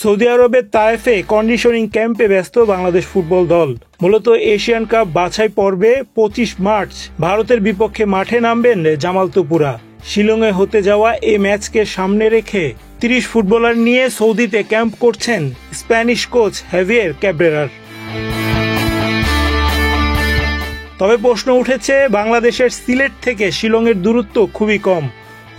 Saudi আরবের তায়েফে conditioning ক্যাম্পে ব্যস্ত বাংলাদেশ ফুটবল দল। মূলত এশিয়ান কাপ বাছাই পর্বে 25 মার্চ ভারতের বিপক্ষে মাঠে নামবেন জামাল তুপুরা। শিলংয়ে হতে যাওয়া এই ম্যাচকে সামনে রেখে 30 ফুটবলার নিয়ে সৌদিতে ক্যাম্প করছেন স্প্যানিশ কোচ হেভিয়ের ক্যাব্রেরার। তবে প্রশ্ন উঠেছে, বাংলাদেশের সিলেট থেকে শিলংয়ের দূরত্ব খুবই কম,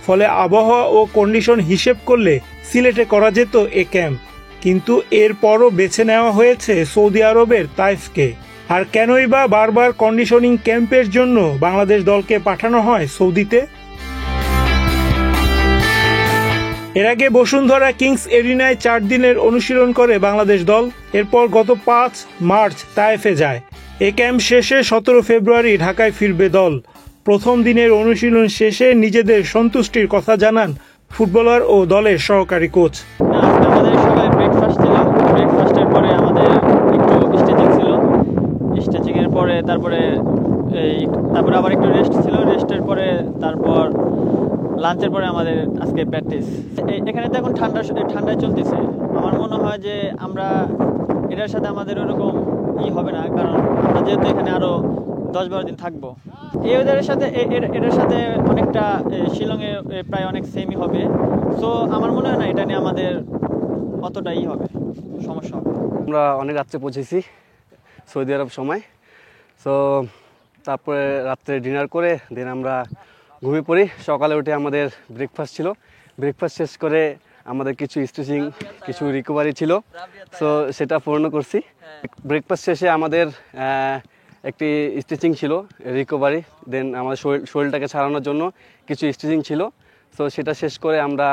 ফলে আবহাওয়া ও কন্ডিশন হিসেব করলে সিলেটে করা যেত এ ক্যাম্প, কিন্তু এরপরও বেছে নেওয়া হয়েছে সৌদি আরবের তাইফকে। আর কেনই বা বারবার কন্ডিশনিং ক্যাম্পের জন্য বাংলাদেশ দলকে পাঠানো হয় সৌদিতে? এর আগে বসুন্ধরা কিংস এরিনায় 4 দিনের অনুশীলন করে বাংলাদেশ দল। এরপর গত 5 মার্চ তায়েফে যায়। এ ক্যাম্প শেষে 17 ফেব্রুয়ারি ঢাকায় ফিরবে দল। প্রথম দিনের অনুশীলন শেষে নিজেদের সন্তুষ্টির কথা জানান ফুটবলার ও দলের সহকারী কোচ। আমাদের সবাই ব্রেকফাস্ট ছিল, ব্রেকফাস্টের পরে আমাদের একটু স্ট্রেচিং ছিল, স্ট্রেচিংয়ের পরে তারপরে আবার একটু রেস্ট ছিল, রেস্টের পরে তারপর লাঞ্চের পরে আমাদের আজকে প্র্যাকটিস। এখানে তো এখন ঠান্ডায় চলতেছে। আমার মনে হয় যে আমরা এটার সাথে আমাদের ওরকম হবে না, কারণ আমরা যেহেতু এখানে আরও 10-12 দিন থাকবো। এই ওয়েদারের সাথে এটার সাথে অনেকটা শিলংয়ে প্রায় অনেক সেমই হবে। সো আমার মনে হয় না এটা নিয়ে আমাদের অতটাই হবে, সমস্যা হবে। আমরা অনেক রাত্রে পৌঁছেছি সৌদি আরব সময়। সো তারপরে রাত্রে ডিনার করে দেন আমরা ঘুমিয়ে পড়ি। সকালে উঠে আমাদের ব্রেকফাস্ট ছিল, ব্রেকফাস্ট শেষ করে আমাদের কিছু স্ট্রেচিং, কিছু রিকভারি ছিল, সো সেটা পূর্ণ করছি। ব্রেকফাস্ট শেষে আমাদের একটি স্ট্রেচিং ছিল, রিকভারি, দেন আমাদের শরীরটাকে ছাড়ানোর জন্য কিছু স্ট্রেচিং ছিল। সো সেটা শেষ করে আমরা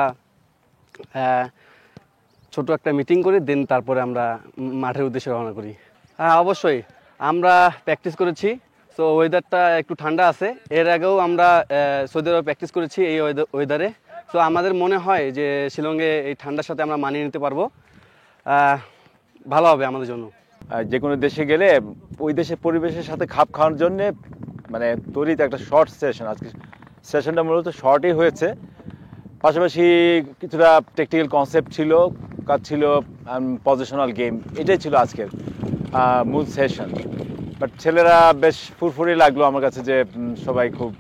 ছোট একটা মিটিং করি, দেন তারপরে আমরা মাঠের উদ্দেশ্যে রওনা করি। হ্যাঁ, অবশ্যই আমরা প্র্যাকটিস করেছি। সো ওয়েদারটা একটু ঠান্ডা আছে। এর আগেও আমরা সৌদি আরবে প্র্যাকটিস করেছি এই ওয়েদারে। সো আমাদের মনে হয় যে শিলংয়ে এই ঠান্ডার সাথে আমরা মানিয়ে নিতে পারবো, ভালো হবে আমাদের জন্য। যে কোনো দেশে গেলে ওই দেশের পরিবেশের সাথে খাপ খাওয়ার জন্যে মানে তৈরিতে একটা শর্ট সেশন, আজকে সেশনটা মূলত শর্টই হয়েছে। পাশাপাশি কিছুটা টেকনিক্যাল কনসেপ্ট ছিল, কাজ ছিল, পজিশনাল গেম, এটাই ছিল আজকের মূল সেশন। বাট ছেলেরা বেশ ফুরফুরি লাগলো আমার কাছে, যে সবাই খুব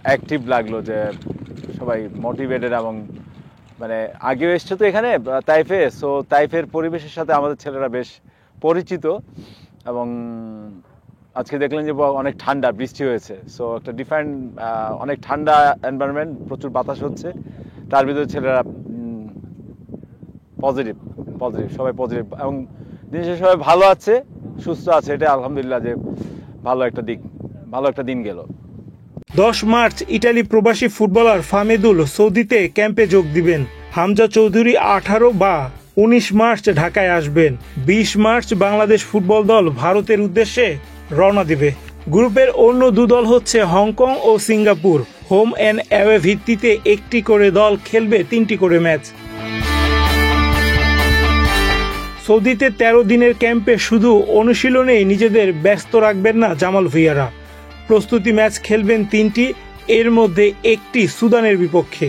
অ্যাক্টিভ লাগলো, যে সবাই মোটিভেটেড, এবং মানে আগেও এসছে তো এখানে তাইফে। সো তাইফের পরিবেশের সাথে আমাদের ছেলেরা বেশ পরিচিত, এবং আজকে দেখলেন যে অনেক ঠান্ডা, বৃষ্টি হয়েছে। সো একটা ডিফারেন্ট, অনেক ঠান্ডা এনভায়রনমেন্ট, প্রচুর বাতাস হচ্ছে, তার ভিতরে ছেলেরা পজিটিভ, সবাই পজিটিভ, এবং জিনিসটা সবাই ভালো আছে, সুস্থ আছে, এটা আলহামদুলিল্লাহ যে ভালো একটা দিন গেল। 10 মার্চ ইটালি প্রবাসী ফুটবলার ফামেদুল সৌদিতে ক্যাম্পে যোগ দিবেন। হামজা চৌধুরী 18 বা 19 মার্চ ঢাকায় আসবেন। 20 মার্চ বাংলাদেশ ফুটবল দল ভারতের উদ্দেশ্যে রওনা দিবে। গ্রুপের অন্য 2 দল হচ্ছে হংকং ও সিঙ্গাপুর। হোম অ্যান্ড অ্যাওয়ে ভিত্তিতে একটি করে দল খেলবে 3টি করে ম্যাচ। সৌদিতে 13 দিনের ক্যাম্পে শুধু অনুশীলনেই নিজেদের ব্যস্ত রাখবেন না জামাল ভুঁইয়ারা। প্রস্তুতি ম্যাচ খেলবেন 3টি, এর মধ্যে একটি সুদানের বিপক্ষে।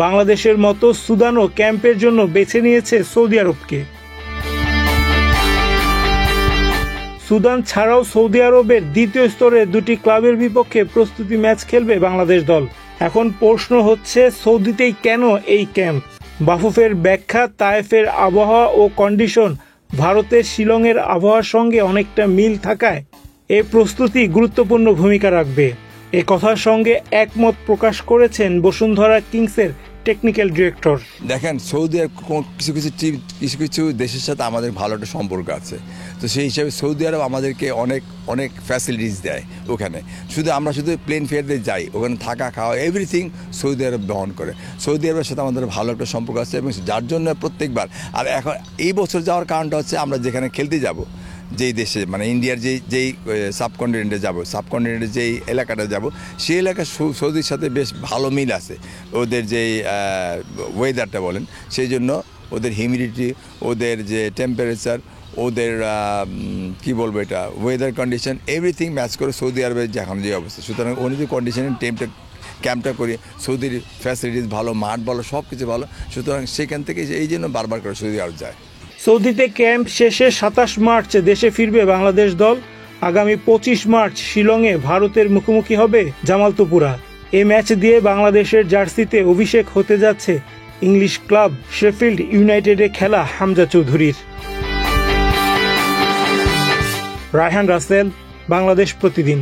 বাংলাদেশের মতো সুদানও ক্যাম্পের জন্য বেছে নিয়েছে সৌদি আরবকে। সুদান ছাড়াও সৌদি আরবের দ্বিতীয় স্তরে 2টি ক্লাবের বিপক্ষে প্রস্তুতি ম্যাচ খেলবে বাংলাদেশ দল। এখন প্রশ্ন হচ্ছে, সৌদিতেই কেন এই ক্যাম্প? বাফুফের ব্যাখ্যা, তায়েফের আবহাওয়া ও কন্ডিশন ভারতের শিলংয়ের আবহাওয়ার সঙ্গে অনেকটা মিল থাকায় এই প্রস্তুতি গুরুত্বপূর্ণ ভূমিকা রাখবে। এ কথার সঙ্গে একমত প্রকাশ করেছেন বসুন্ধরা কিংসের টেকনিক্যাল ডিরেক্টর। দেখেন, সৌদি আরব কিছু কিছু দেশের সাথে আমাদের ভালো একটা সম্পর্ক আছে, তো সেই হিসাবে সৌদি আরব আমাদেরকে অনেক ফ্যাসিলিটিস দেয় ওখানে। আমরা শুধু প্লেন ফেয়ার দিয়ে যাই, ওখানে থাকা খাওয়া এভরিথিং সৌদি আরব বহন করে। সৌদি আরবের সাথে আমাদের ভালো একটা সম্পর্ক আছে, এবং যার জন্য প্রত্যেকবার, আর এখন এই বছর যাওয়ার কারণটা হচ্ছে আমরা যেখানে খেলতে যাব, যেই দেশে মানে ইন্ডিয়ার যেই সাবকন্টিনেন্টে যাব, সাবকন্টিনেন্টের যেই এলাকাটা যাব, সেই এলাকা সৌদির সাথে বেশ ভালো মিল আছে। ওদের যেই ওয়েদারটা বলেন, সেই জন্য ওদের হিউমিডিটি, ওদের যে টেম্পারেচার, ওদের কি বলবো, এটা ওয়েদার কন্ডিশন, এভরিথিং ম্যাচ করে সৌদি আরবের এখন যে অবস্থা। সুতরাং অনুযায়ী কন্ডিশনের ক্যাম্পটা করি। সৌদির ফ্যাসিলিটিস ভালো, মাঠ ভালো, সব কিছু ভালো, সুতরাং সেখান থেকে এই জন্য বারবার করে সৌদি আরব যায়। সৌদিতে ক্যাম্প শেষে 27 মার্চ দেশে ফিরবে বাংলাদেশ দল। আগামী 25 মার্চ শিলংয়ে ভারতের মুখোমুখি হবে জামালতুপুরা। এই ম্যাচ দিয়ে বাংলাদেশের জার্সিতে অভিষেক হতে যাচ্ছে ইংলিশ ক্লাব শেফিল্ড ইউনাইটেডে খেলা হামজা চৌধুরীর। রায়হান রাসেল, বাংলাদেশ প্রতিদিন।